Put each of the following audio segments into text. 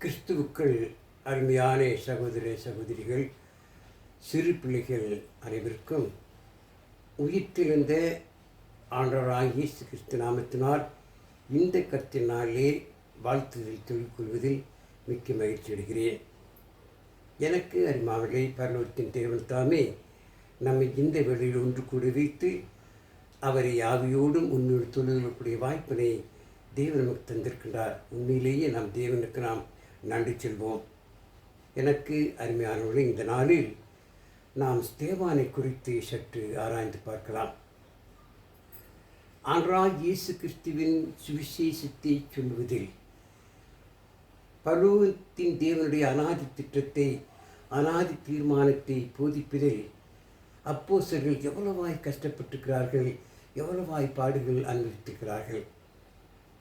கிறிஸ்துவுக்குள் அருமையான சகோதர சகோதரிகள், சிறு பிள்ளைகள் அனைவருக்கும் உயிர்த்தெழுந்த ஆண்டவராகிய இயேசு கிறிஸ்து நாமத்தினால் இந்த கர்த்தரினாலே வாழ்த்துதல் சொல்லிக்கொள்வதில் மிக்க மகிழ்ச்சி அடைகிறேன். எனக்கு அருமாவளை பரலோகத்தின் தேவன்தாமே நம்மை இந்த வேளையில் ஒன்று கூட வைத்து அவரை ஆவியோடும் உண்மையோடு தொழுகக்கூடிய வாய்ப்பினை தேவன் நமக்கு தந்திருக்கின்றார். உண்மையிலேயே நாம் தேவனுக்கு நாம் நன்றி செல்வோம். எனக்கு அருமையானவர்களே, இந்த நாளில் நாம் ஸ்தேவானை குறித்து சற்று ஆராய்ந்து பார்க்கலாம். ஆண்டவராகிய இயேசு கிறிஸ்துவின் சுவிசேஷத்தை சொல்வதில் பரலோகத்தின் தேவனுடைய அநாதி திட்டத்தை, அநாதி தீர்மானத்தை போதிப்பதில் அப்போஸ்தலர்கள் எவ்வளவாய் கஷ்டப்பட்டிருக்கிறார்கள், எவ்வளவாய் பாடுகள் அனுபவித்திருக்கிறார்கள்.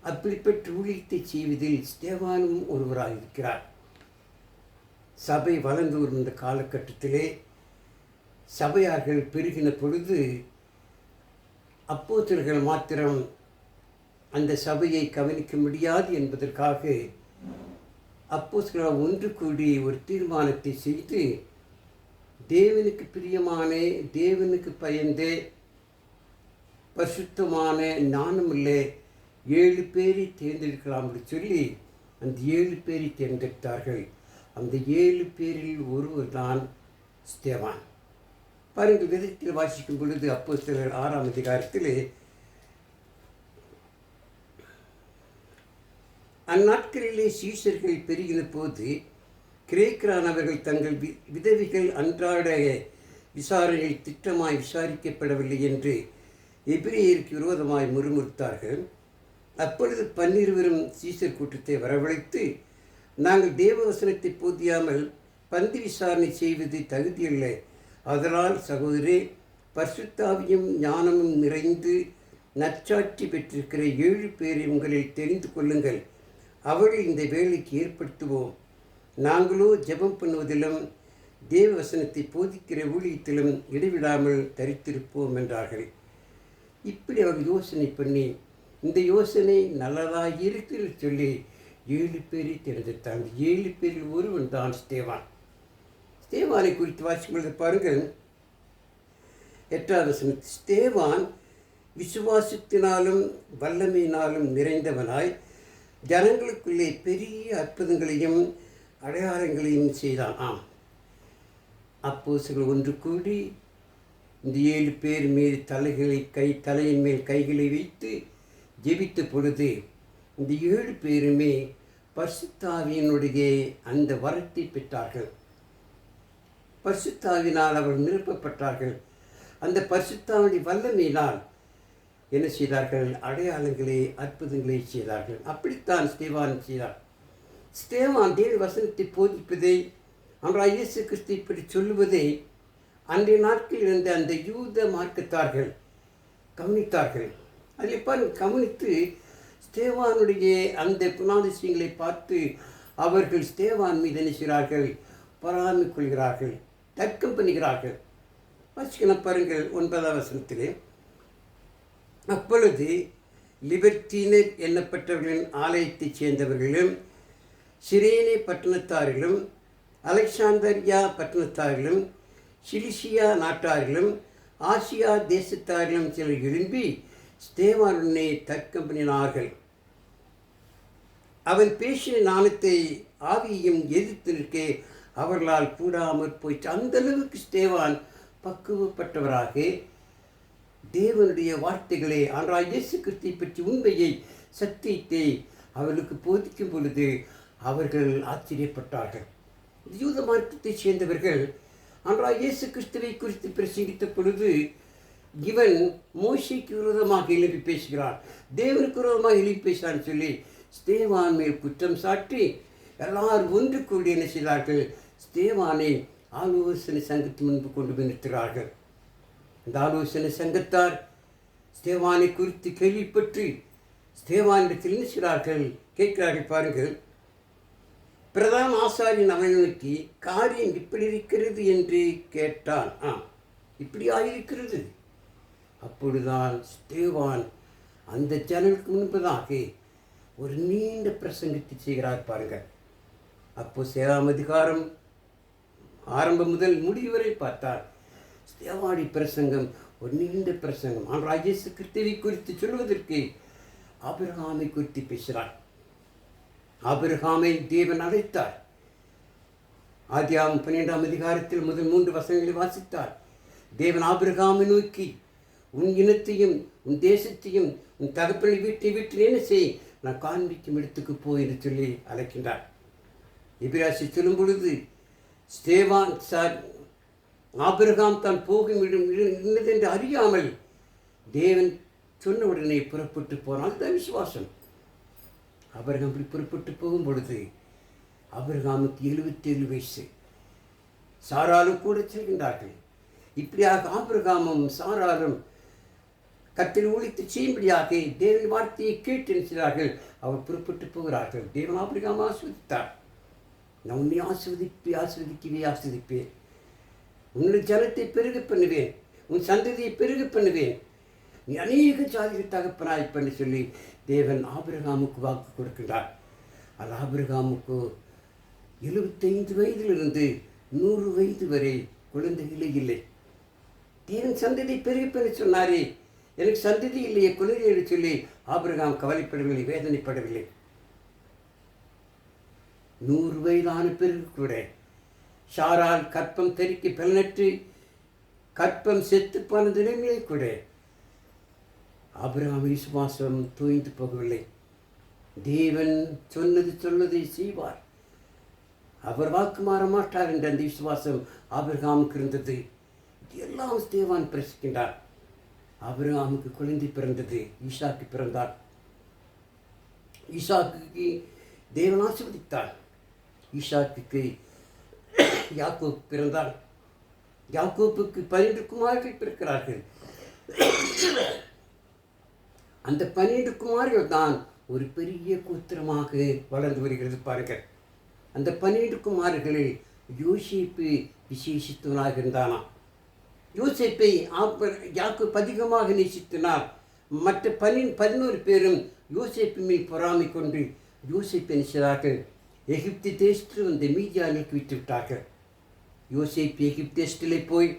அப்படிப்பட்ட ஊழியத்தை செய்வதில் ஸ்தேவானும் ஒருவராக இருக்கிறார். சபை வளர்ந்து வரும் காலகட்டத்திலே சபையார்கள் பெருகின பொழுது அப்போஸ்தலர்கள் மாத்திரம் அந்த சபையை கவனிக்க முடியாது என்பதற்காக அப்போஸ்தலர்கள் ஒன்று கூடி ஒரு தீர்மானத்தை செய்து தேவனுக்கு பிரியமான, தேவனுக்கு பயந்து பரிசுத்தமான ஞானமுள்ள 7 பேரை தேர்ந்தெடுக்கலாம் என்று சொல்லி அந்த 7 பேரை தேர்ந்தெடுத்தார்கள். அந்த 7 பேரில் ஒருவர் தான் ஸ்தேவான். பாருங்கள், வேதத்தில் வாசிக்கும் பொழுது அப்போஸ்தலர் 6ஆம் அதிகாரத்தில் அந்நாட்களிலே சீஷர்கள் பெருகின போது கிரேக்கரானவர்கள் தங்கள் விதவிகள் அன்றாட விசாரணையில் திட்டமாய் விசாரிக்கப்படவில்லை என்று எபிரேயருக்கு விரோதமாய் முறுமுறுத்தார்கள். அப்பொழுது 12 சீஷர் கூட்டத்தை வரவழைத்து, நாங்கள் தேவவசனத்தை போதியாமல் பந்தி விசாரணை செய்வது தகுதியில்லை. அதனால் சகோதரே, பரிசுத்தாவியும் ஞானமும் நிறைந்து நற்சாட்சி பெற்றிருக்கிற 7 பேரை உங்களில் தெரிந்து கொள்ளுங்கள். அவர்கள் இந்த வேலைக்கு ஏற்படுத்துவோம். நாங்களோ ஜெபம் பண்ணுவதிலும் தேவவசனத்தை போதிக்கிற ஊழியத்திலும் இடைவிடாமல் தரித்திருப்போம் என்றார்கள். இப்படி அவர்கள் யோசனை பண்ணி, இந்த யோசனை நல்லதாக இருக்கிறது சொல்லி 7 பேரை தேர்ந்தெடுத்தார். அந்த 7 பேரில் ஒருவன் தான் ஸ்தேவான். ஸ்தேவானை குறித்து வாசிக்கும்பொழுது பாருங்கள், 8ஆம் வசனம். ஸ்தேவான் விசுவாசத்தினாலும் வல்லமையினாலும் நிறைந்தவனாய் ஜனங்களுக்குள்ளே பெரிய அற்புதங்களையும் அடையாளங்களையும் செய்தான். அப்போஸ்தலர்கள் ஒன்று கூடி இந்த 7 பேர் மீது தலையின் மேல் கைகளை வைத்து ஜெபித்த பொழுது இந்த 7 பேருமே பரிசுத்தாவியினுடைய அந்த வரத்தை பெற்றார்கள். பரிசுத்தாவினால் அவர்கள் நிரப்பப்பட்டார்கள். அந்த பரிசுத்தாவினுடைய வல்லமையினால் என்ன செய்தார்கள்? அடையாளங்களை, அற்புதங்களை செய்தார்கள். அப்படித்தான் ஸ்தேவான் செய்தார். ஸ்தேவான் தேவ வசனத்தை போதிப்பதை, ஆண்டவராகிய இயேசு கிறிஸ்து இப்படி சொல்லுவதை அன்றைய நாட்களில் இருந்த அந்த யூத மார்க்கத்தார்கள் கவனித்தார்கள். அதில் கவனித்து ஸ்தேவானுடைய அந்த குணாதிசயங்களை பார்த்து அவர்கள் ஸ்தேவான் மீது என்ன செய்கிறார்கள்? பொறாமை கொள்கிறார்கள், தர்க்கம் பண்ணுகிறார்கள். வாசிக்கலாம் பாருங்கள் 9ஆம் வசனத்திலே. அப்பொழுது லிபர்த்தீனர் எண்ணப்பட்டவர்களின் ஆலயத்தைச் சேர்ந்தவர்களும் சிரேனே பட்டணத்தாரிலும் அலெக்சாந்தரியா பட்டணத்தாரிலும் சிலிசியா நாட்டாரிலும் ஆசியா தேசத்தாரிலும் சிலர் எழும்பி ஸ்தேவானுடனே தர்க்கம் பண்ணினார்கள். அவன் பேசின ஞானத்தை ஆவியையும் எதிர்த்து நிற்க அவர்களால் கூடாமற் போயிற்று. அந்த அளவுக்கு ஸ்தேவான் பக்குவப்பட்டவராக தேவனுடைய வார்த்தைகளை, ஆண்டவராகிய இயேசு கிறிஸ்துவை பற்றி உண்மையை, சத்தியத்தை அவர்களுக்கு போதிக்கும் பொழுது அவர்கள் ஆச்சரியப்பட்டார்கள். யூத மார்க்கத்தைச் சேர்ந்தவர்கள் ஆண்டவராகிய இயேசு கிறிஸ்துவை குறித்து பிரசங்கித்த பொழுது, இவன் மோசேக்கு விரோதமாக எழுப்பி பேசுகிறான், தேவனுக்கு விரோதமாக எழுப்பி பேசுகிறான்னு சொல்லி ஸ்தேவான் மேல் குற்றம் சாட்டி எல்லாரும் ஒன்று கூடி என்ன செய்தார்கள்? ஸ்தேவானை ஆலோசனை சங்கத்தின் முன்பு கொண்டு போய் நிறுத்துகிறார்கள். இந்த ஆலோசனை சங்கத்தார் ஸ்தேவானை குறித்து கேள்விப்பட்டு ஸ்தேவானிடத்தில் என்ன செய்கிறார்கள்? கேட்கிறார்கள். பாருங்கள், பிரதான ஆசாரியன் அவனை நோக்கி, காரியம் இப்படி இருக்கிறது என்று கேட்டான். இப்படி ஆகியிருக்கிறது. அப்பொழுதுதான் ஸ்தேவான் அந்த ஜனங்களுக்கு முன்பதாக ஒரு நீண்ட பிரசங்கத்தை செய்கிறார். பாருங்கள், அப்போ 7ஆம் அதிகாரம் ஆரம்பம் முதல் முடிவு வரை பார்த்தார். ஸ்தேவானுடைய பிரசங்கம் ஒரு நீண்ட பிரசங்கம். ஆனால் இயேசு கிறிஸ்துவை குறித்து சொல்வதற்கு ஆபிரகாமை குறித்து பேசுகிறார். ஆபிரகாமை தேவன் அழைத்தார். ஆதியாகமம் 12ஆம் அதிகாரத்தில் முதல் 3 வசனங்களை வாசித்தார். தேவன் ஆபிரகாமை நோக்கி, உன் இனத்தையும் உன் தேசத்தையும் உன் தகப்பனை வீட்டை விட்டு என்ன செய், நான் காண்பிக்கும் இடத்துக்கு போய் என்று சொல்லி அழைக்கின்றார். எபிராசி சொல்லும் பொழுது ஸ்தேவான் ஆபிரகாம் தான் போகும் இடம் இன்னதென்று அறியாமல் தேவன் சொன்ன உடனே புறப்பட்டு போனால் அதுதான் விசுவாசம். ஆபிரகாம் இப்படி புறப்பட்டு போகும் பொழுது ஆபிரகாமுக்கு 77 வயசு. சாராலும் கூட செல்கின்றார்கள். இப்படியாக ஆபிரகாமும் சாராலும் கர்த்தரை ஊழித்து செய்யும்படியாக தேவன் வார்த்தையை கேட்டு நினைக்கிறார்கள். அவர் புறப்பட்டு போகிறார்கள். தேவன் ஆபிரகாம் ஆஸ்வதித்தார். நான் உன்னை ஆஸ்வதிப்பேன். உன்னுடைய ஜனத்தை பெருக பண்ணுவேன், உன் சந்ததியை பெருக பண்ணுவேன், நீ அநேக ஜாதிகள் தகப்பனாய் பண்ணி சொல்லி தேவன் ஆபிரகாமுக்கு வாக்கு கொடுக்கின்றார். அது ஆபிரகாமுக்கு 75 வயதிலிருந்து 100 வயது வரை குழந்தைகளே இல்லை. தேவன் சந்ததி பெருக பண்ணி சொன்னாரே, எனக்கு சந்ததி இல்லையே குழந்தை என்று சொல்லி ஆபிரகாம் கவலைப்படவில்லை, வேதனைப்படவில்லை. 100 வயதான பிறகு கூட சாரால் கற்பம் தெறிக்க பலனற்று கற்பம் செத்து போன நிலைமையை கூட ஆபிரகாம் விசுவாசம் தோய்ந்து போகவில்லை. தேவன் சொன்னதை செய்வார், அவர் வாக்கு மாற மாட்டார் என்ற அந்த விசுவாசம் ஆபிரகாமுக்கு இருந்தது. எல்லாம் ஸ்தேவான் பிரசிக்கின்றார். ஆபிரகாமுக்கு குழந்தை பிறந்தது, ஈசாக்கு பிறந்தார். ஈசாக்கு தேவன் ஆசீர்வதித்தார். ஈசாக்கு யாக்கோபு பிறந்தார். யாக்கோபுக்கு 12 குமாரர்கள் பிறக்கிறார்கள். அந்த 12 குமாரர்கள் தான் ஒரு பெரிய கோத்திரமாக வளர்ந்து வருகிறது பாருங்கள். அந்த 12 குமாரர்களில் யோசேப்பு விசேஷித்தவனாக இருந்தானாம். யோசேப்பை யாக்கோபு அதிகமாக நேசித்தனால் மற்ற 11 பேரும் யோசேப்பு மேல் பொறாமை கொண்டு யோசேப்பை நினைச்சார்கள். எகிப்து தேசத்தில் வந்து மீதியானுக்கு விட்டு விட்டார்கள். யோசேப்பு எகிப்து தேசத்திலே போய்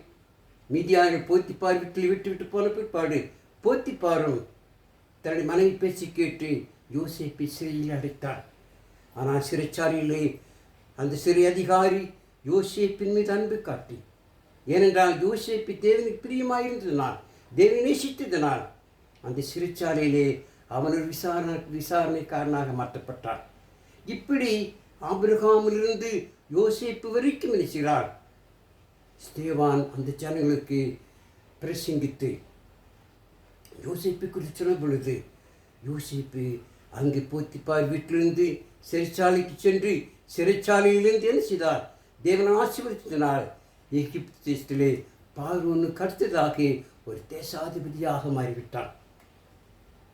மீதியானை போத்திப்பார் வீட்டில் விட்டு போன பிற்பாடு போத்திப்பாரும் தன்னுடைய மனைவி பேசி கேட்டு யோசேப்பை சிறையில் அடைத்தார். ஆனால் சிறைச்சாலையிலே அந்த சிறை அதிகாரி யோசேப்பின் மீது அன்பு காட்டி, ஏனென்றால் யோசேப்பு தேவனுக்கு பிரியமாயிருந்ததனால், தேவனை நேசித்ததனால் அந்த சிறைச்சாலையிலே அவன் ஒரு விசாரணைக்காரனாக மாற்றப்பட்டார். இப்படி ஆபிரகாமிலிருந்து யோசேப்பு வரைக்கும் நினைக்கிறார். ஸ்தேவான் அந்த ஜனங்களுக்கு பிரசங்கித்து யோசேப்பை குறித்து சொன்ன பொழுது யோசேப்பு அங்கு போத்திப்பார் வீட்டிலிருந்து சிறைச்சாலைக்கு சென்று சிறைச்சாலையிலிருந்து என்ன செய்தார், தேவனை ஆசீர்வதித்தனால் எகிப்து தேசத்திலே பார்வோனுக்கு அடுத்ததாக ஒரு தேசாதிபதியாக மாறிவிட்டான்.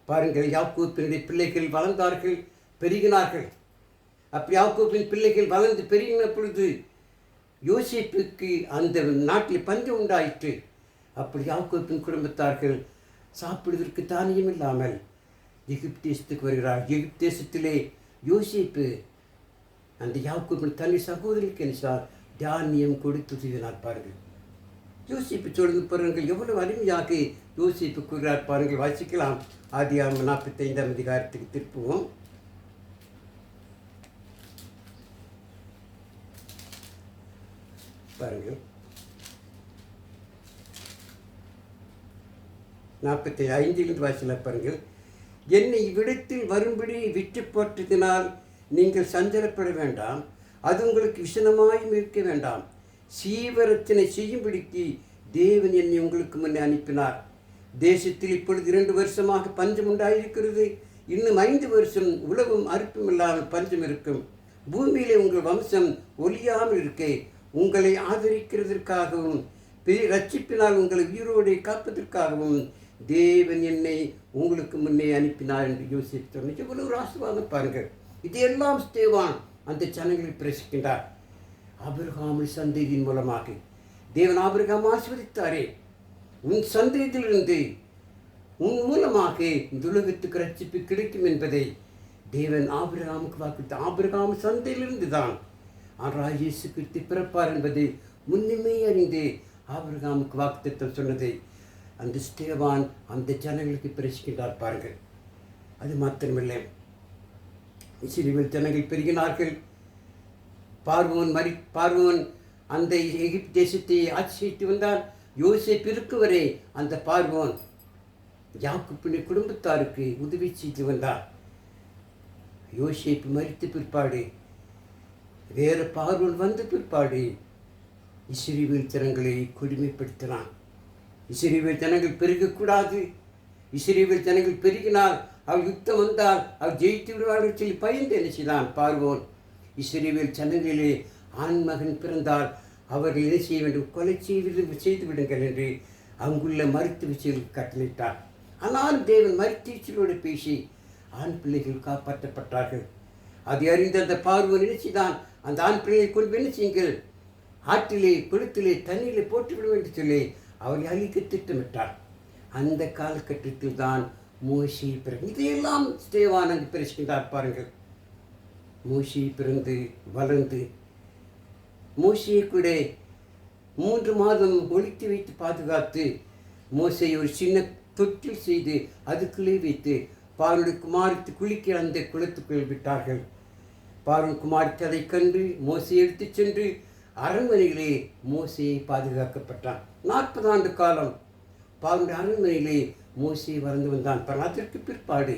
பாருங்கள், யாக்கோபினுடைய பிள்ளைகள் வளர்ந்தார்கள், பெருகினார்கள். அப்படி யாக்கோபின் பிள்ளைகள் வளர்ந்து பெருகின பொழுது யோசேப்புக்கு அந்த நாட்டில் பஞ்சம் உண்டாயிற்று. அப்படி யாக்கோபின் குடும்பத்தார்கள் சாப்பிடுவதற்கு தானியம் இல்லாமல் எகிப்து தேசத்துக்கு வருகிறார். எகிப்து தேசத்திலே யோசேப்பு அந்த யாக்கோபின் தனி சகோதரிக்கு என்ன தானியம் கொடுத்து செய்தார். பாருங்கள், யோசேப்பு சொல்லுங்க பாருங்கள், எவ்வளவு அருமையாக யோசேப்பு கூறுகிறார் பாருங்கள். வாசிக்கலாம். ஆதியாகமம் 45ஆம் அதிகாரத்துக்கு திருப்புவோம். பாருங்கள், 45 வாசில பாருங்கள். என்னை இவ்விடத்தில் வரும்படி விட்டு போட்டதினால் நீங்கள் சஞ்சலப்பட வேண்டாம், அது உங்களுக்கு விசனமாயும் இருக்க வேண்டாம். சீவரச்சனை செய்யும்படிக்கு தேவன் என்னை உங்களுக்கு முன்னே அனுப்பினார். தேசத்தில் இப்பொழுது 2 வருஷமாக பஞ்சம் உண்டாயிருக்கிறது. இன்னும் 5 வருஷம் உழவும் அறுப்பும் இல்லாமல் பஞ்சம் இருக்கும். பூமியிலே உங்கள் வம்சம் ஒழியாமல் இருக்க உங்களை ஆதரிக்கிறதற்காகவும் ரட்சிப்பினால் உங்களை உயிரோடு காப்பதற்காகவும் தேவன் என்னை உங்களுக்கு முன்னே அனுப்பினார் என்று யோசித்து எவ்வளவு ஒரு ஆசீர்வாதம் பாருங்கள். இதையெல்லாம் ஸ்தேவான் அந்த ஜனங்களை பிரசிக்கின்றார். ஆபிரகாமின் சந்ததியின் மூலமாக தேவன் ஆபிரகாம் ஆசீர்வதித்தாரே, உன் சந்ததியிலிருந்து உன் மூலமாக இந்த உலகத்துக்கு ரட்சிப்பு கிடைக்கும் என்பதை தேவன் ஆபிரகாமுக்கு வாக்குறுத்தார். ஆபிரகாம் சந்தையிலிருந்து தான் ஆண்டவராகிய இயேசு கிறிஸ்து பிறப்பார் என்பதை முன்னுமே அறிந்து ஆபிரகாமுக்கு வாக்குத்தத்தம் சொன்னதை அந்த ஸ்தேவான் அந்த ஜனங்களுக்கு பிரசிக்கின்றார் பாருங்கள். அது மாத்திரமில்லை, இஸ்ரவேல் ஜனங்கள் பெருகினார்கள். பார்வோன் அந்த எகிப்து தேசத்தை ஆட்சி செய்து வந்தார். யோசேப்பு இருக்கும் வரை அந்த பார்வோன் யாக்கோபின் குடும்பத்தாருக்கு உதவி செய்து வந்தார். யோசேப்பு மரித்த பிற்பாடு, வேறு பார்வோன் வந்த பிற்பாடு இஸ்ரவேல் ஜனங்களை கொடுமைப்படுத்தினான். இஸ்ரவேல் ஜனங்கள் பெருகக்கூடாது, இஸ்ரவேல் ஜனங்கள் பெருகினால் அவர் யுத்தம் வந்தால் அவர் ஜெயித்து விடுவார்கள் சொல்லி பயந்து என்ன செய்தான் பார்வோன். இஸ்ரவேல் ஜனங்களிலே ஆண் மகன் பிறந்தால் அவர்கள் என்ன செய்ய வேண்டும், கொலை செய்து விடுங்கள் என்று அங்குள்ள மருத்துவ வீச்சுகளுக்கு கட்டளையிட்டார். ஆனால் தேவன் மருத்துவ வீச்சலோடு பேசி ஆண் பிள்ளைகள் காப்பாற்றப்பட்டார்கள். அதை அறிந்த அந்த பார்வோன் என்ன செய்தான், அந்த ஆண் பிள்ளைகளை கொண்டு என்ன செய்யுங்கள், ஆற்றிலே குளத்திலே தண்ணீரிலே போட்டுவிடும் என்று சொல்லி அவரை அழிக்க திட்டமிட்டார். அந்த காலகட்டத்தில் தான் மோசே பிறகு இதையெல்லாம் ஸ்தேவான் அங்கு பிரசிக்கின்றார் பாருங்கள். மோசே பிறந்து வளர்ந்து மோசையை கூட 3 மாதம் ஒழித்து வைத்து பாதுகாத்து மோசை ஒரு சின்ன தொட்டில் செய்து அதுக்குள்ளே வைத்து பார்வோனுடைய குமாரத்து குளிக்க அந்த குளத்துக்குள் விட்டார்கள். பார்வோன் குமாரத்தை அதை கண்டு மோசை எடுத்து சென்று அரண்மனையிலே மோசையை பாதுகாக்கப்பட்டான். 40 ஆண்டு காலம் பார்வோனுடைய அரண்மனையிலே மோசே வளர்ந்து வந்தான். அதற்கு பிற்பாடு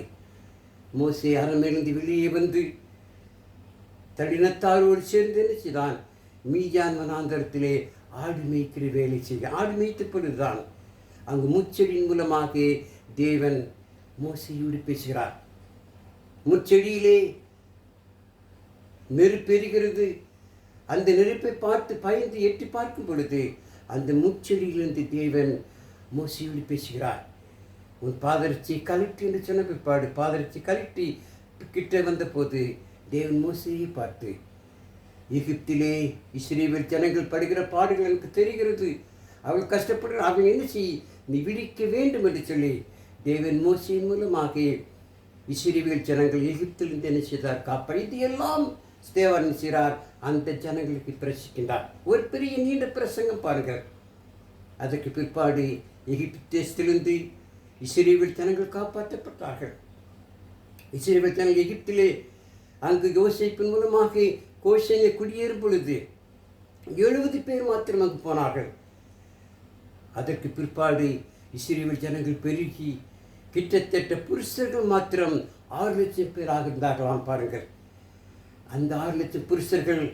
மோசே அரண்மனையிலிருந்து வெளியே வந்து தடினத்தாரோடு சேர்ந்து என்ன செய்தான், மீதியான் வனாந்தரத்திலே ஆடு மேய்க்கிற வேலை செய்ய ஆடு மேய்த்த பொழுதுதான் அங்கு முச்செடியின் மூலமாக தேவன் மோசையோடு பேசுகிறார். முச்செடியிலே நெருப்பு எரிகிறது. அந்த நெருப்பை பார்த்து பயந்து எட்டி பார்க்கும் பொழுது அந்த முச்செடியிலிருந்து தேவன் மோசையோடு பேசுகிறார். உன் பாதரட்சியை கலட்டி என்று சொன்ன பிற்பாடு பாதரட்சி கலட்டி கிட்ட வந்த போது தேவன் மோசையை பார்த்து, எகிப்திலே இஸ்ரவேல் ஜனங்கள் படுகிற பாடுகள் எனக்கு தெரிகிறது, அவர்கள் கஷ்டப்படுற அவர்கள் என்ன செய், நீ விழிக்க வேண்டும் என்று சொல்லி தேவன் மோசையின் மூலமாக இஸ்ரவேல் ஜனங்கள் எகிப்திலிருந்து என்ன செய்தார், காப்பார். இது எல்லாம் ஸ்தேவான் செய்கிறார், அந்த ஜனங்களுக்கு பிரசிக்கின்றார். ஒரு பெரிய நீண்ட பிரசங்கம் பாருங்கள். அதற்கு பிற்பாடு எகிப்து தேசத்திலிருந்து இஸ்ரவேல் ஜனங்கள் காப்பாற்றப்பட்டார்கள். இஸ்ரவேல் ஜனங்கள் எகிப்திலே அங்கு யோசேப்பின் மூலமாக கோஷனை குடியேறும் பொழுது 70 பேர் மாத்திரம் அங்கு போனார்கள். அதற்கு பிற்பாடு இஸ்ரவேல் ஜனங்கள் பெருகி கிட்டத்தட்ட புருஷர்கள் மாத்திரம் 6 லட்சம் பேராக இருந்தார்களாம் பாருங்கள். அந்த 6 லட்சம் புருஷர்கள்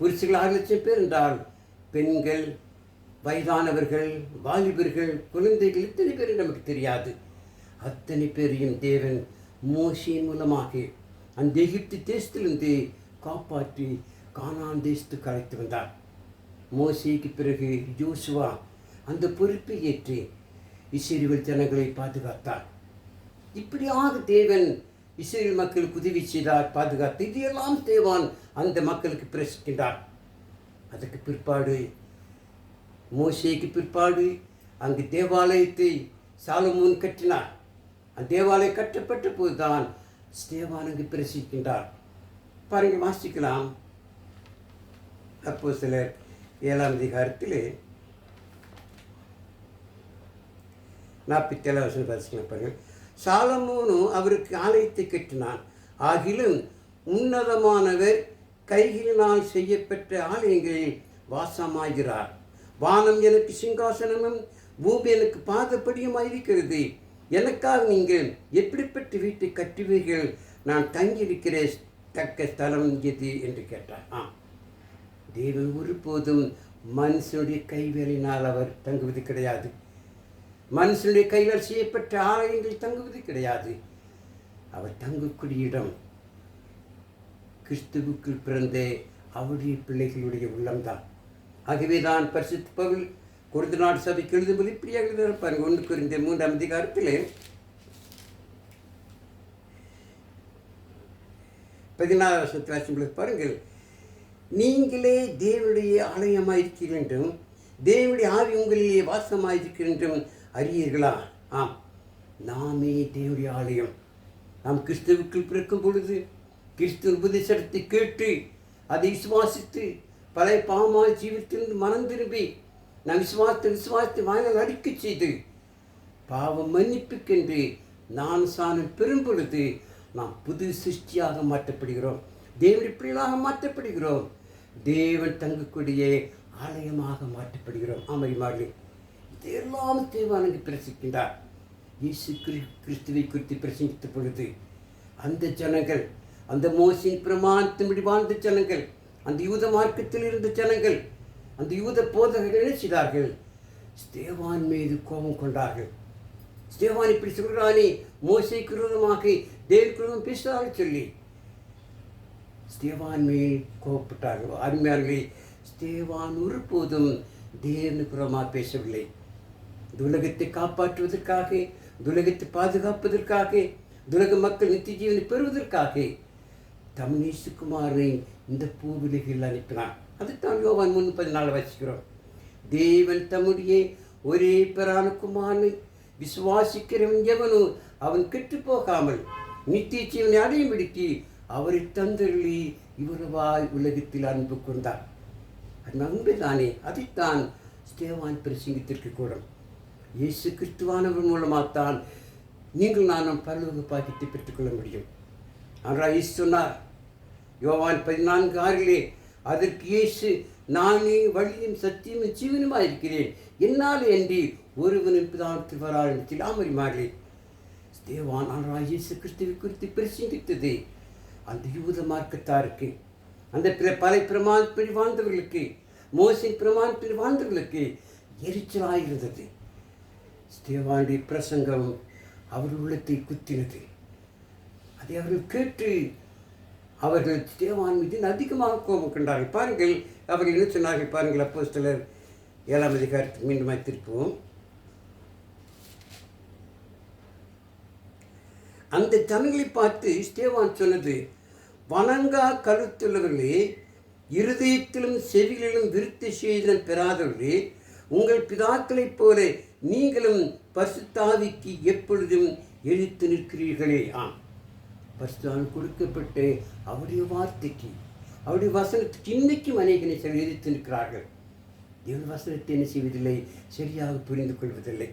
6 லட்சம் பேர் என்றால் பெண்கள், வயதானவர்கள், வாலிபர்கள், குழந்தைகள், இத்தனை பேர் நமக்கு தெரியாது. அத்தனை பேரையும் தேவன் மோசையின் மூலமாக அந்த எகிப்து தேசத்திலிருந்து காப்பாற்றி கானான் தேசத்துக்கு அழைத்து வந்தார். மோசேக்கு பிறகு யோசுவா அந்த பொறுப்பை ஏற்று இஸ்ரவேல் ஜனங்களை பாதுகாத்தார். இப்படியாக தேவன் இஸ்ரவேல் மக்களுக்கு உதவி செய்தார், பாதுகாத்து. இதையெல்லாம் தேவான் அந்த மக்களுக்கு பிரசிக்கின்றார். அதற்கு பிற்பாடு மோசேக்கு பிற்பாடு அங்கு தேவாலயத்தை சாலமோன் கட்டினார். அந்த தேவாலயம் கட்டப்பட்ட போதுதான் ஸ்தேவான் அங்கு பிரசிக்கின்றார். பாருங்கள், வாசிக்கலாம். அப்போஸ்தலர் 7ஆம் அதிகாரத்தில் 47 வசனம் வாசிக்கலாம் பாருங்கள். சாலமோனும் அவருக்கு ஆலயத்தை கட்டினான். ஆகிலும் உன்னதமானவர் கைகளினால் செய்யப்பட்ட ஆலயங்களில் வாசமாகிறார். வானம் எனக்கு சிங்காசனமும் பூமி எனக்கு பாதப்படியுமாய் இருக்கிறது. எனக்காக நீங்கள் எப்படிப்பட்ட வீட்டை கட்டுவீர்கள்? நான் தங்கியிருக்கிற தக்க ஸ்தலம் எது என்று கேட்டார். தேவன் ஒருபோதும் மனுஷனுடைய கைவேலினால் அவர் தங்குவது கிடையாது. மனுஷனுடைய கையால் செய்யப்பட்ட ஆலயங்கள் தங்குவது கிடையாது. அவர் தங்கக்கூடிய இடம் கிறிஸ்துவுக்குள் பிறந்த அவருடைய பிள்ளைகளுடைய உள்ளம்தான். ஆகவே தான் பரிசுத்த பவுல் கொரிந்து சபைக்கு எழுதும்போது இப்படியாக எழுதியிருப்பாங்க. 1 கொரிந்தியர் 3ஆம் அதிகாரத்தில் 16 வசனத்தை வாசிக்கும்போது பாருங்கள். நீங்களே தேவனுடைய ஆலயமாயிருக்கிறீர்கள் என்றும் தேவனுடைய ஆவி உங்களிலே வாசமாயிருக்கிறீர்கள் என்றும் அறியீர்களா? ஆம், நாமே தேவனுடைய ஆலயம். நாம் கிறிஸ்துவுக்குள் பிறக்கும் பொழுது கிறிஸ்துவ உபதேசத்தை கேட்டு அதை விசுவாசித்து பழைய பாவமான ஜீவித்திலிருந்து மனம் திரும்பி நான் விசுவாசத்தை வாயினால் அடிக்க செய்து பாவம் மன்னிப்புக்கென்று நான் சாணம் பெறும் பொழுது நாம் புது சிருஷ்டியாக மாற்றப்படுகிறோம். தேவனுடைய பிள்ளைகளாக மாற்றப்படுகிறோம். தேவன் தங்கக்கூடிய ஆலயமாக மாற்றப்படுகிறோம். ஆமையுமாகவே இதெல்லாம் தேவானங்கு பிரசிக்கின்றார். இயேசு கிறிஸ்துவை குறித்து பிரசங்கித்த பொழுது அந்த ஜனங்கள், அந்த மோசையின் பிரமாணத்தின்படி வாழ்ந்த ஜனங்கள், அந்த யூத மார்க்கத்தில் இருந்த ஜனங்கள், அந்த யூத போதகர்கள் என்ன செய்தார்கள்? ஸ்தேவான் மீது கோபம் கொண்டார்கள். ஸ்தேவான் இப்படி சொல்கிறானே, மோசைக்கு விரோதமாக தேவனுக்கு விரோதம் பேசுகிறார்கள் சொல்லி ஸ்தேவான் மேல் கோபப்பட்டார்கள். அருமையார்களே, ஸ்தேவான் ஒருபோதும் தேவனுக்கு விரோதமாக பேசவில்லை. இந்த உலகத்தை காப்பாற்றுவதற்காக, இந்த உலகத்தை பாதுகாப்பதற்காக, இந்த உலக மக்கள் நித்திய ஜீவனை பெறுவதற்காக தம் நேசகுமாரனை இந்த பூவிலையில் அனுப்பினான். அதுதான் யோவான் 3:14 வாசிக்கிறோம். தேவன் தம்முடைய ஒரே பேரான குமாரனை விசுவாசிக்கிறவன் எவனோ அவன் கெட்டு போகாமல் நித்திய ஜீவனை அடையும்படிக்கு அவரை தந்தருளி இவரவாய் உலகத்தில் அன்பு கொண்டார். அது அன்புதானே. அதைத்தான் ஸ்தேவான் பிரசங்கித்திற்கு கூடும். இயேசு கிறிஸ்துவானவர் மூலமாகத்தான் நீங்கள் நானும் பரலோக பாக்கியத்தை பெற்றுக்கொள்ள முடியும். ஆனால் இயேசு சொன்னார் யோவான் 14:6 அதற்கு இயேசு, நானே வழியும் சத்தியமும் ஜீவனுமாக இருக்கிறேன், என்னால் என்று ஒருவனும் பிதாவிற்கு வராது திலாமறிமாறே. ஸ்தேவான் ஆனால் இயேசு கிறிஸ்துவை குறித்து பிரசங்கித்தது அந்த யூத மார்க்கத்தாருக்கு, அந்த பல பிரமாணப்படி வாழ்ந்தவர்களுக்கு, மோசையின் பிரமாணப்படி வாழ்ந்தவர்களுக்கு எரிச்சலாயிருந்தது. ஸ்தேவானுடைய பிரசங்கம் அவர் உள்ளத்தை குத்தினது. அதை அவர்கள் கேட்டு அவர்கள் ஸ்தேவான் மீது அதிகமாக கோபம் கொண்டார்கள். பாருங்கள், அவர்கள் என்ன சொன்னார்கள் பாருங்கள். அப்போஸ்தலர் 7ஆம் அதிகாரத்துக்கு மீண்டும் திருப்புவோம். அந்த ஜனங்களை பார்த்து ஸ்தேவான் சொன்னது, வணங்கா கருத்துள்ளவர்களே, இருதயத்திலும் செவிகளிலும் விருத்தி செய்தல் பெறாதவர்களே, உங்கள் பிதாக்களைப் போல நீங்களும் பரிசுத்தாவிக்கு எப்பொழுதும் எழுத்து நிற்கிறீர்களே. பரிசுத்தாவி கொடுக்கப்பட்டு அவருடைய வார்த்தைக்கு, அவருடைய வசனத்துக்கு இன்னைக்கும் அநேகனை எழுத்து நிற்கிறார்கள். தேவ வசனத்தை என்ன செய்வதில்லை, சரியாக புரிந்து கொள்வதில்லை.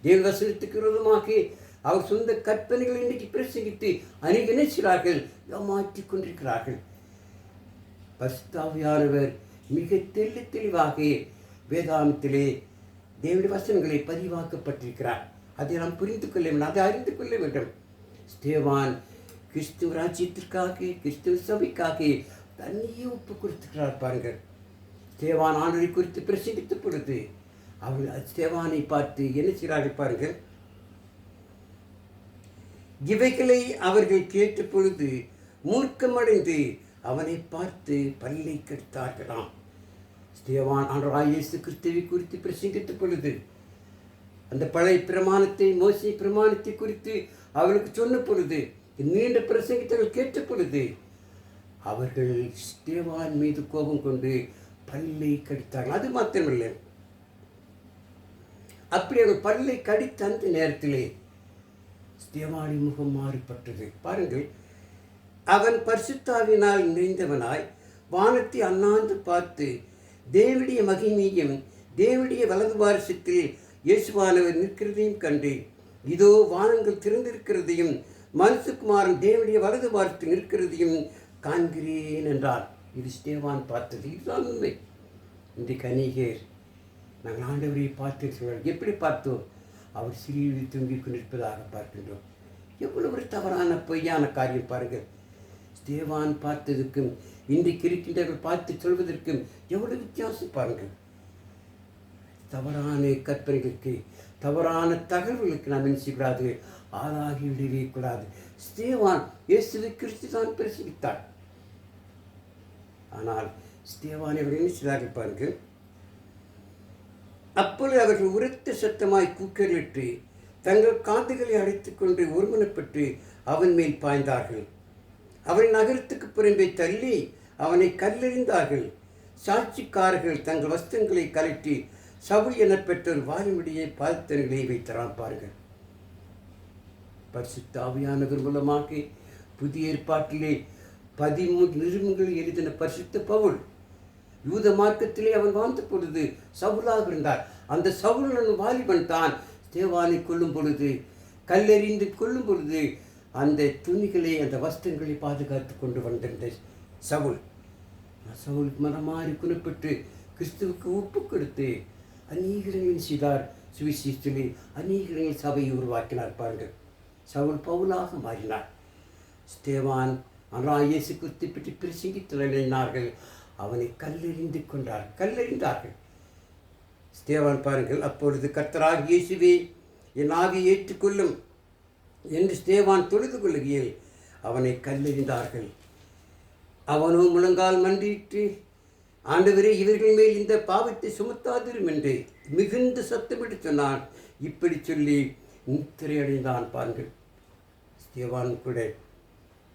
தேவ வசனத்துக்கு விரோதமாக அவர் சொந்த கற்பனைகளை இன்றைக்கு பிரசங்கித்து அநேக நினைக்கிறார்கள், ஏமாற்றிக் கொண்டிருக்கிறார்கள். பரிசுத்தாவியானவர் மிக தெளிவாக வேதாந்தத்திலே தேவனுடைய வசனங்களை பதிவாக்கப்பட்டிருக்கிறார். அதை நாம் புரிந்து கொள்ள வேண்டும், அதை அறிந்து கொள்ள வேண்டும். ஸ்தேவான் கிறிஸ்துவ ராஜ்யத்திற்காக, கிறிஸ்துவ சபைக்காக தன்னையே ஒப்பு கொடுத்துக்கிறார். பாருங்கள், ஸ்தேவான் ஆண்டவரை குறித்து பிரசங்கித்த பொழுது அவர்கள் ஸ்தேவானை பார்த்து என்ன செய்கிறார்கள் பாருங்கள். இவைகளை அவர்கள் கேட்ட பொழுது மூர்க்கமடைந்து அவனை பார்த்து பல்லை கடித்தார்களாம். ஸ்தேவான் ஆண்டவராகிய இயேசு கிறிஸ்துவை குறித்து பிரசங்கித்த பொழுது, அந்த பழைய பிரமாணத்தை, மோசே பிரமாணத்தை குறித்து அவர்களுக்கு சொன்ன பொழுது, நீண்ட பிரசங்கித்தவர்கள் கேட்ட பொழுது அவர்கள் ஸ்தேவான் மீது கோபம் கொண்டு பல்லை கடித்தார்கள். அது மாத்திரமில்லை, அப்படி அவர்கள் பல்லை கடித்த அந்த நேரத்திலே ஸ்தேவானின் முகம் மாறுபட்டது. பாருங்கள், அவன் பரிசுத்தாவினால் நிறைந்தவனாய் வானத்தை அண்ணாந்து பார்த்து தேவனுடைய மகிமையும் தேவனுடைய வலது பாரசத்தில் இயேசுவானவர் நிற்கிறதையும் கண்டு, இதோ வானங்கள் திறந்திருக்கிறதையும் மனுஷகுமாரன் தேவனுடைய வலது பாரத்தில் நிற்கிறதையும் காண்கிறேன் என்றார். இது ஸ்தேவான் பார்த்தது. இதுதான் உண்மை. இன்றைக்கு அநேகர் நாங்கள் ஆண்டவரை பார்த்து எப்படி பார்த்தோம்? அவர் சிறியில் தூங்கிக் கொண்டிருப்பதாக பார்க்கின்றோம். எவ்வளவு ஒரு தவறான பொய்யான காரியம் பாருங்கள். ஸ்தேவான் பார்த்ததுக்கும் இன்றைக்கு இருக்கின்றவர்கள் பார்த்து சொல்வதற்கும் எவ்வளவு வித்தியாசம் பாருங்கள். தவறான கற்பனைகளுக்கு, தவறான தகவல்களுக்கு நாம் என்ன செய்யக்கூடாது, ஆளாகி விடவே கூடாது. ஸ்தேவான் இயேசுவை கிறிஸ்து தான் பிரசங்கித்தார். ஆனால் ஸ்தேவானை அவர்கள் என்ன செய்தார்கள் பாருங்கள். அப்பொழுது அவர்கள் உரத்த சத்தமாய் கூக்கலிட்டு தங்கள் காதுகளை அடைத்துக் கொண்டு ஒருமனப்பட்டு அவன் மேல் பாய்ந்தார்கள். அவன் நகரத்துக்கு புறம்பே தள்ளி அவனை கல்லெறிந்தார்கள். சாட்சிக்காரர்கள் தங்கள் வஸ்திரங்களை கலட்டி சவுல் எனப்பெற்றோர் வாரிமுடியை பாதத்தன்களை வைத்தரான். பாருங்கள், பரிசுத்த ஆவியானவர் மூலமாக புதிய ஏற்பாட்டிலே 13 நிருபங்கள் எழுதின பரிசுத்த பவுல். யூத மார்க்கத்திலே அவன் வாழ்ந்த பொழுது சவுலாக இருந்தார். அந்த சவுல் வாலிபன் தான் ஸ்தேவானை கொல்லும் பொழுது, கல்லெறிந்து கொல்லும் பொழுது அந்த துணிகளை, அந்த வஸ்திரங்களை பாதுகாத்து கொண்டு வந்திருந்த சவுல். சவுலுக்கு மனமாறி குணப்பட்டு கிறிஸ்துவுக்கு ஒப்பு கொடுத்து அநேகர்கள் செய்தார். சுவிசேஷத்திலே அநேகர்கள் சபையை உருவாக்கினார். பாருங்கள், சவுல் பவுலாக மாறினார். ஸ்தேவான் இயேசு கிறிஸ்து பற்றி பிரசங்கித்தார்கள். அவனை கல்லெறிந்தார்கள். ஸ்தேவான் பாருங்கள், அப்பொழுது கர்த்தராகிய இயேசுவே என் ஆவியை ஏற்றுக்கொள்ளும் என்று ஸ்தேவான் தொழுது கொள்ளுகையில் அவனை கல்லெறிந்தார்கள். அவனோ முழங்கால் மண்டிட்டு, ஆண்டவரே, இவர்கள் மேல் இந்த பாவத்தை சுமத்தாதிரும் என்று மிகுந்த சத்தமிட்டு சொன்னான். இப்படி சொல்லி நித்திரை அடைந்தான். பாருங்கள், ஸ்தேவான் கூட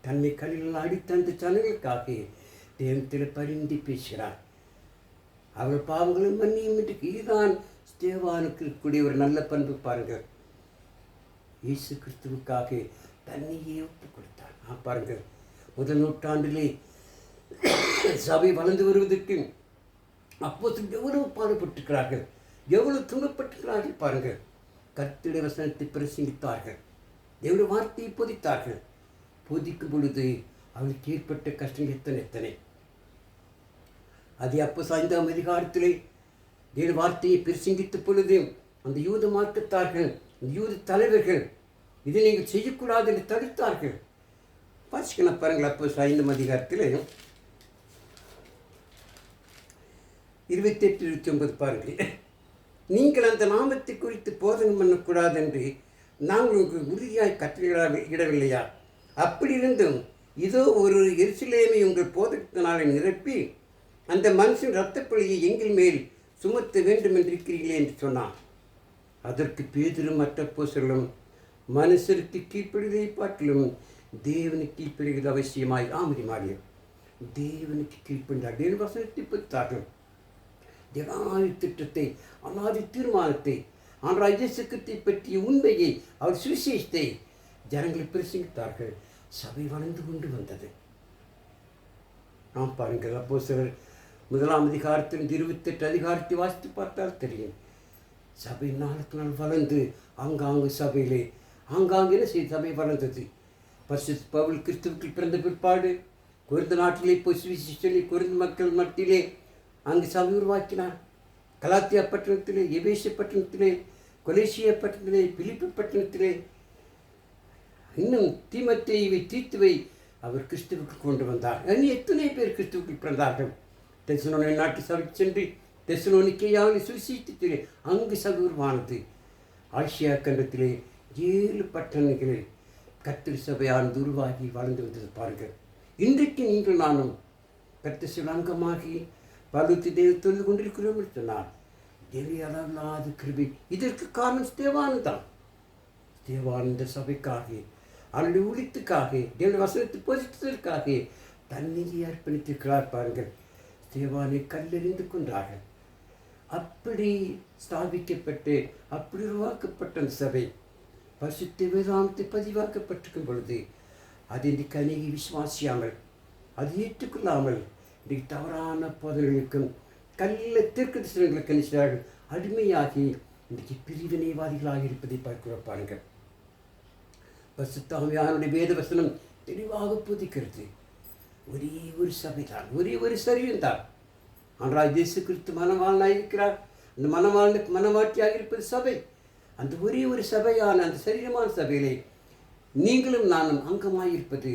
தன்னை கல்லில் அடித்த அந்த ஜனங்களுக்காக தேவத்தில் பரிந்து பேசுகிறார். அவர் பாவங்களும் மன்னியும் என்று. இதுதான் ஸ்தேவானுக்கு கூடிய ஒரு நல்ல பண்பு. பாருங்கள், இயேசு கிறிஸ்துவுக்காக தன்னையே ஒப்புக் கொடுத்தார். பாருங்கள், முதல் நூற்றாண்டிலே சபை வளர்ந்து வருவதற்கு அப்போஸ்தலர்கள் எவ்வளவு பாடுபட்டிருக்கிறார்கள், எவ்வளவு துன்பப்பட்டிருக்கிறார்கள். பாருங்கள், கர்த்தருடைய வசனத்தை பிரசங்கித்தார்கள், தேவனுடைய வார்த்தையை போதித்தார்கள். போதிக்கும் பொழுது அவளுக்கு ஏற்பட்ட கஷ்டங்கள் எத்தனை. அது அப்போஸ்தலர் 5ஆம் அதிகாரத்திலே தேவ வார்த்தையை பிரசங்கித்த பொழுது அந்த யூத மார்க்கத்தார்கள், யூத தலைவர்கள் இதை நீங்கள் செய்யக்கூடாது என்று தடுத்தார்கள். வாசிக்கணும் பாருங்கள், அப்போஸ்தலர் 5ஆம் அதிகாரத்திலே 28-29 பாருங்கள். நீங்கள் அந்த நாமத்தை குறித்து போதனை பண்ணக்கூடாது என்று நாங்கள் உங்களுக்கு உறுதியாய் கட்டளையிடவில்லையா? அப்படி இருந்தும் இதோ ஒரு எருசலேமை உங்கள் போதகத்தினாலே நிரப்பி அந்த மனுஷன் இரத்தப்பழியை எங்கள் மேல் சுமத்த வேண்டும் என்றிருக்கிறீர்களே என்று சொன்னான். அதற்கு பேதுரும் மற்ற அப்போஸ்தலரும், மனுஷருக்கு கீழ்ப்படுவதை பார்க்கிலும் தேவனுக்கு கீழ்ப்படுவது அவசியமாய் ஆமதி தேவனுக்கு கீழ்ப்படிந்தார். தேவ வசனத்தை பெற்றார்கள். தேவாதி திட்டத்தை, அனாதி தீர்மானத்தை, ஆண்டவராகிய இயேசு கிறிஸ்துவை பற்றிய உண்மையை, அவர் சுவிசேஷத்தை ஜனங்களை பிரசங்கித்தார்கள். சபை வளர்ந்து கொண்டு வந்தது. நாம் பாருங்கள், அப்போஸ்தலர் 1ஆம் அதிகாரத்தின் 28 அதிகாரத்தை வாசித்து பார்த்தால் தெரியும். சபை நாளுக்கு நாள் வளர்ந்து ஆங்காங்கு சபையிலே ஆங்காங்கே சபை வளர்ந்தது. பரிசுத்த பவுல் கிறிஸ்துவுக்கு பிறந்த பிற்பாடு கொரிந்து நாட்டிலே போய் சுவிசேஷம் சொல்லி கொரிந்து மக்கள் மத்தியிலே அங்கு சபை உருவாக்கினார். கலாத்தியா பட்டணத்திலே, எபேசு பட்டணத்திலே, கொலேசியா பட்டணத்திலே, பிலிப்பு பட்டணத்திலே, இன்னும் தீமத்தேயுவை, தீத்துவை அவர் கிறிஸ்துவுக்கு கொண்டு வந்தார். எத்தனை பேர் கிறிஸ்துவுக்கு பிறந்தார்கள். தெசலோனிக்கே நாட்டு சபைக்கு சென்று தெசலோனிக்கேயாவில் சுவிசேஷத்திலே அங்கு சபை உருவானது. ஆசியா கண்டத்திலே 7 பட்டணங்களில் கர்த்தர் சபையானது உருவாகி வளர்ந்து வந்தது. பாருங்கள், இன்றைக்கு நீங்கள் நானும் கர்த்தர் சபை அங்கமாகி பலுத்தி தேவ தொழில் கொண்டிருக்கிறோம் என்று சொன்னார். தேவையல்லாத கிருபை. இதற்கு காரணம் ஸ்தேவான் தான். ஸ்தேவான் இந்த சபைக்காக, அவருடைய ஊழியத்துக்காக, தேவனுடைய வசனத்தை போதித்ததற்காக தன்னையை அர்ப்பணித்திருக்கிறார். பாருங்கள், ஸ்தேவானை கல்லெறிந்து கொண்டார்கள். அப்படி ஸ்தாபிக்கப்பட்டு அப்படி உருவாக்கப்பட்ட அந்த சபை பரிசுத்த வேதாந்தத்தை பதிவாக்கப்பட்டிருக்கும் பொழுது அது இன்றைக்கு அநேக விசுவாசியாமல், அது ஏற்றுக்கொள்ளாமல் இன்றைக்கு தவறான போதனைகளுக்கும் கல்ல தீர்க்கதரிசனங்களுக்கு நினைச்சார்கள் அடிமையாகி இன்றைக்கு பிரிவினைவாதிகளாக இருப்பதை பார்க்கிறோம். பாருங்கள், பரிசுத்த ஆவியானவருடைய வேத வசனம் தெளிவாக போதிக்கிறது. ஒரே ஒரு சபை தான், ஒரே ஒரு சரீரம் தான். ஆண்டவராகிய இயேசு கிறிஸ்து மனவாளனாக இருக்கிறார். அந்த மனவாட்டியாக இருப்பது சபை. அந்த ஒரே ஒரு சபையான அந்த சரீரமான சபையிலே நீங்களும் நானும் அங்கமாயிருப்பது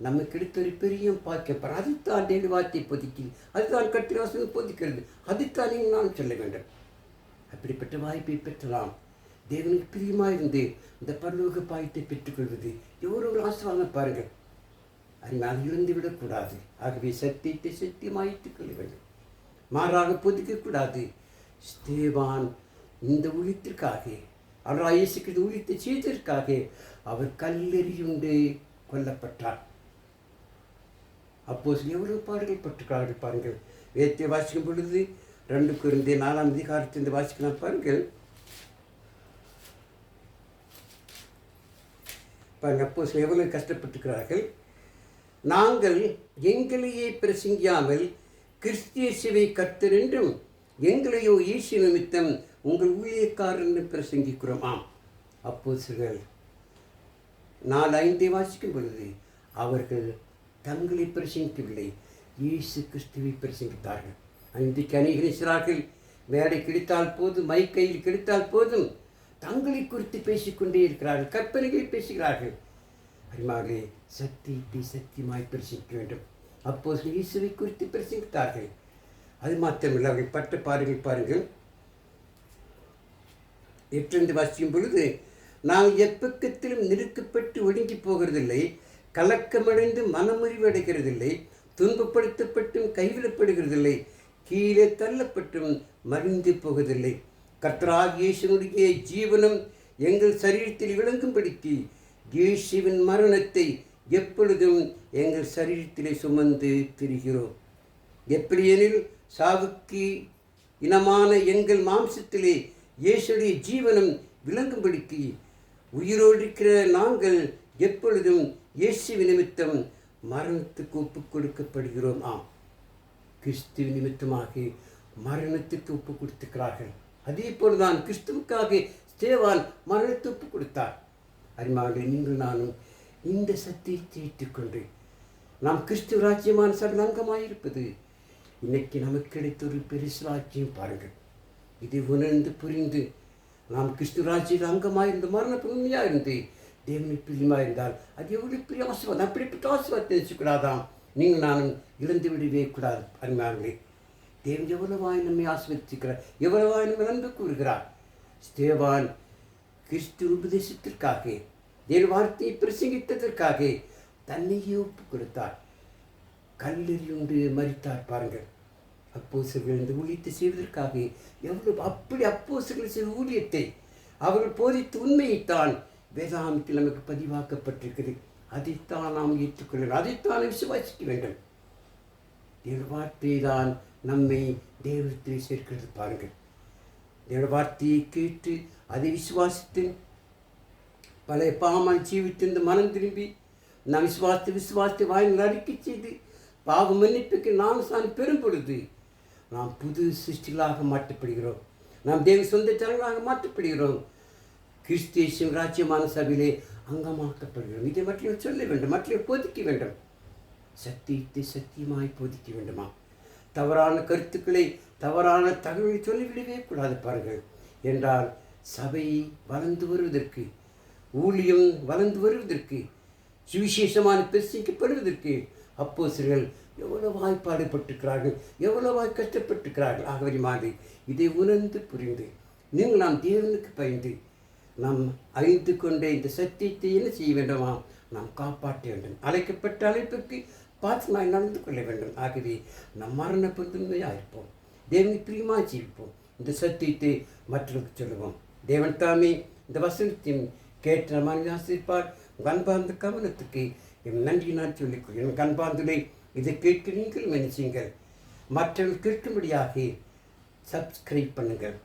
நமக்கு கிடைத்த ஒரு பெரிய பாக்கியம். அதைத்தான் தேவ வார்த்தையை பொதிக்கி, அதுதான் கர்த்தருடைய வசனம் போதிக்கிறது. அதைத்தான் நீங்கள் நான் சொல்ல வேண்டும். அப்படிப்பட்ட வாய்ப்பை பெற்றலாம். தேவனுக்கு பிரியமாக இருந்து இந்த பரலோக பாயத்தை பெற்றுக்கொள்வது எவ்வளோ ஒரு ஆசீர்வாதம் பாருங்கள். அதை இழந்து விடக்கூடாது. ஆகவே சத்தியத்தை சத்தியமாயிட்டுக் கொள்ள வேண்டும், மாறாக பொதிக்கக்கூடாது. ஸ்தேவான் இந்த ஊழியத்திற்காக, அவர் இயேசு கிறிஸ்து ஊழியத்தை செய்ததற்காக அவர் கல்லெறியுண்டு கொல்லப்பட்டார். அப்போ எவ்வளவு பாடுகள் பட்டிருக்கிறார்கள் பாருங்கள். வேதத்தை வாசிக்கும் பொழுது 2 கொரிந்தியர் 4ஆம் அதிகாரத்திலிருந்து வாசிக்கலாம். பாருங்கள், அப்போ எவ்வளவு கஷ்டப்பட்டிருக்கிறார்கள். நாங்கள் எங்களையே பிரசங்கியாமல் கிறிஸ்து இயேசுவை கர்த்தர் என்றும் எங்களையோ இயேசு நிமித்தம் உங்கள் ஊழியக்காரர் என்று பிரசங்கிக்கிறோம். அப்போஸ்தலர்கள் 4:5 வாசிக்கும் பொழுது அவர்கள் தங்களை பிரசங்கிக்கவில்லை, இயேசு கிறிஸ்துவை பிரசங்கித்தார்கள். இன்றைக்கு அநேகர் மேடை கிடைத்தால் போதும், மைக்கையில் கிடைத்தால் போதும், தங்களை குறித்து பேசிக்கொண்டே இருக்கிறார்கள், கற்பனைகளை பேசுகிறார்கள். அறிமார்களே, சத்தியத்தை சத்தியமாய் பிரசங்கிக்க வேண்டும். அப்போது இயேசுவை குறித்து பிரசங்கித்தார்கள். அது மாத்திரமில்லை, அவர்கள் பட்ட பாருங்கள் 8 வாசிக்கும் பொழுது, நாங்கள் எப்பக்கத்திலும் நெருக்கப்பட்டு ஒடுங்கி போகிறதில்லை, கலக்கமடைந்து மனமுறிவு அடைகிறதில்லை, துன்பப்படுத்தப்பட்டும் கைவிடப்படுகிறதில்லை, கீழே தள்ளப்பட்டும் மறிந்து போவதில்லை. கர்த்தராகிய இயேசுவினுடைய ஜீவனம் எங்கள் சரீரத்தில் விளங்கும்படிக்கு இயேசுவின் மரணத்தை எப்பொழுதும் எங்கள் சரீரத்திலே சுமந்து திரிகிறோம். எப்படியெனில் சாவுக்கு இனமான எங்கள் மாம்சத்திலே இயேசுடைய ஜீவனம் விளங்கும்படிக்கு உயிரோடு இருக்கிற நாங்கள் எப்பொழுதும் இயேசு நிமித்தம் மரணத்துக்கு ஒப்புக் கொடுக்கப்படுகிறோம். கிறிஸ்துவ நிமித்தமாக மரணத்துக்கு ஒப்பு கொடுத்திருக்கிறார்கள். அதே போலதான் கிறிஸ்துவுக்காக ஸ்தேவான் மரணத்தை ஒப்பு கொடுத்தார். அறிமார்களே, நீங்கள் நானும் இந்த சத்தியத்தை ஏற்றுக்கொண்டு நாம் கிறிஸ்துவ ராஜ்யமான சபையில் அங்கமாயிருப்பது இன்னைக்கு நமக்கு கிடைத்த ஒரு பெருசு ராஜ்யம். பாருங்கள், இதை உணர்ந்து புரிந்து நாம் கிறிஸ்துவ ராஜ்யத்தில் அங்கமாயிருந்து மரண உண்மையாக இருந்து தேவனை பிரியமாக இருந்தால் அது எவ்வளோ பெரிய ஆசீர்வாதம். அப்படிப்பட்ட ஆசீர்வாதத்தை வச்சுக்கூடாதாம் நீங்கள் நானும் இழந்து விடவே கூடாது. அறிமார்களே, தேவன் எவ்வளவாய் நம்மை ஆசீர்வதிக்கிறார், எவ்வளவாய் நம்ம நன்மை கூறுகிறார். ஸ்தேவான் கிறிஸ்து உபதேசத்திற்காக, தேவ வார்த்தையை பிரசங்கித்ததற்காக தன்னையே ஒப்பு கொடுத்தார். கல்லெறியுண்டு மரித்தார். பாருங்கள், அப்போஸ்தலர்கள் இந்த ஊழியத்தை செய்வதற்காக எவ்வளவு அப்படி அப்போஸ்தலர்கள் செய்த ஊழியத்தை அவர்கள் போதித்த உண்மையைத்தான் வேதாந்தத்தில் நமக்கு பதிவாக்கப்பட்டிருக்கிறது. அதைத்தான் நாம் ஏற்றுக்கொள்ள, அதைத்தான் விசுவாசிக்க வேண்டும். தேவ வார்த்தை தான் நம்மை தேவத்தில் சேர்க்கிறது. பாருங்கள், தேவ வார்த்தையை கேட்டு அதை விசுவாசித்து பழைய பாவமான ஜீவித்திருந்து மனம் திரும்பி நாம் விசுவாசத்தை வாயில் அறிக்கை செய்து பாவ மன்னிப்புக்கு நான் பெறும் பொழுது நாம் புது சிருஷ்டிகளாக மாற்றப்படுகிறோம். நாம் தேவ சொந்த ஜனங்களாக மாற்றப்படுகிறோம். கிறிஸ்து ராஜ்யமான சபையிலே அங்கமாக்கப்படுகிறோம். இதை மற்றவர்கள் சொல்ல வேண்டும், மற்றவர்கள் போதிக்க வேண்டும். சத்தியத்தை சத்தியமாய் போதிக்க வேண்டுமா? தவறான கருத்துக்களை, தவறான தகவலை சொல்லிவிடவே கூடாது. பாருங்கள், என்றால் சபை வளர்ந்து வருவதற்கு, ஊழியம் வளர்ந்து வருவதற்கு, சுவிசேஷமான பிரசிக்கப்படுவதற்கு அப்போஸ்தலர்கள் எவ்வளவாய் பாடுபட்டிருக்கிறார்கள், எவ்வளவாய் கஷ்டப்பட்டிருக்கிறார்கள். ஆகவே மாதிரி இதை உணர்ந்து புரிந்து நீங்கள் நாம் தேவனுக்கு பயந்து நாம் அறிந்து கொண்ட இந்த சத்தியத்தை என்ன செய்ய வேண்டுமா? நாம் காப்பாற்ற வேண்டும். அழைக்கப்பட்ட அழைப்புக்கு பார்த்து நாம் நடந்து கொள்ள வேண்டும். ஆகவே நம் மரண பொருந்துமையாக இருப்போம், தேவனை பிரியமாக ஜீவிப்போம், இந்த சத்தியத்தை மற்றவர்களுக்கு சொல்லுவோம். தேவன் தாமே இந்த வசனத்தையும் கேட்ட மனித ஆசிரிப்பார். உங்கள் அன்பார்ந்த கவனத்துக்கு என் நன்றி நான் சொல்லிக்கொள்கிறேன். என் அன்பார்ந்தலை இதை கேட்க நீங்கள் மன்னிச்சுங்கள். மற்றவர்கள் கேட்கும்படியாக சப்ஸ்கிரைப் பண்ணுங்கள்,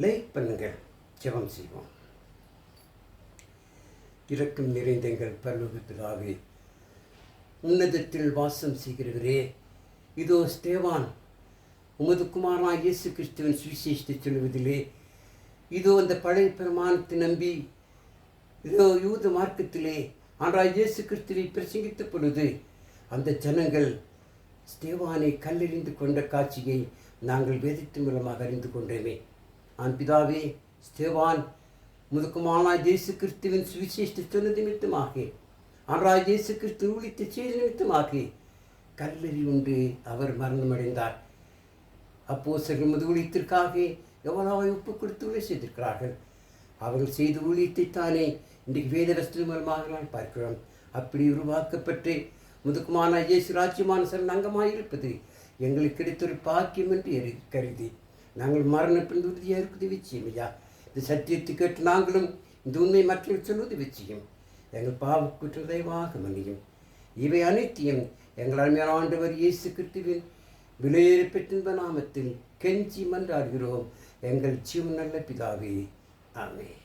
லைக் பண்ணுங்கள். ஜெபம் செய்வோம். இரக்கம் நிறைந்த எங்கள் பரலோக பிதாவே, உன்னதத்தில் வாசம் செய்கிறவரே, இதோ ஸ்தேவான் உமது குமாரனாய் இயேசு கிறிஸ்துவின் சுவிசேஷத்தை சொல்வதிலே, இதோ அந்த பழைய பிரமாணத்தை நம்பி இதோ யூத மார்க்கத்திலே ஆண்டவராகிய இயேசு கிறிஸ்துவை பிரசங்கித்த பொழுது அந்த ஜனங்கள் ஸ்தேவானை கல்லெறிந்து கொண்ட காட்சியை நாங்கள் வேதத்தின் மூலமாக அறிந்து கொண்டோமே. பிதாவே, ஸ்தேவான் முதுக்குமானாய் இயேசு கிறிஸ்துவின் சுவிசேஷத்தை சொன்ன நிமித்தமாக, ஆண்டவராகிய இயேசு கிறிஸ்து ஊழியத்தை செய்த நிமித்தமாக கல்லெறி உண்டு அவர் மரணமடைந்தார். அப்போஸ்தலர்கள் முது ஊழியத்திற்காக எவ்வளவு ஒப்பு கொடுத்து ஊழியம் செய்திருக்கிறார்கள். அவர்கள் செய்த ஊழியத்தை தானே இன்றைக்கு வேத வஸ்து மூலமாக நான் பார்க்கிறோம். அப்படி உருவாக்கப்பட்டு முதுக்குமானாய் இயேசு ராஜ்யமான சபையின் அங்கமாக இருப்பது எங்களுக்கு கிடைத்தொரு பாக்கியம் என்று கருதி நாங்கள் மரணப்பின் உறுதியாக இருக்குது விஷயம் ஐயா. இந்த சத்தியத்தை கேட்டு நாங்களும் இந்த உண்மை மற்றவர்கள் சொல்வது விஷயம். எங்கள் பாவக்குற்ற தயவாக மன்னியும். இவை அனைத்தையும் எங்கள் அருமையான ஆண்டவர் இயேசு கிறிஸ்துவின் விலையேறி பெற்ற நாமத்தில் கெஞ்சி மன்றாடுகிறோம் எங்கள் ஜீவன் நல்ல பிதாவே. ஆமென்.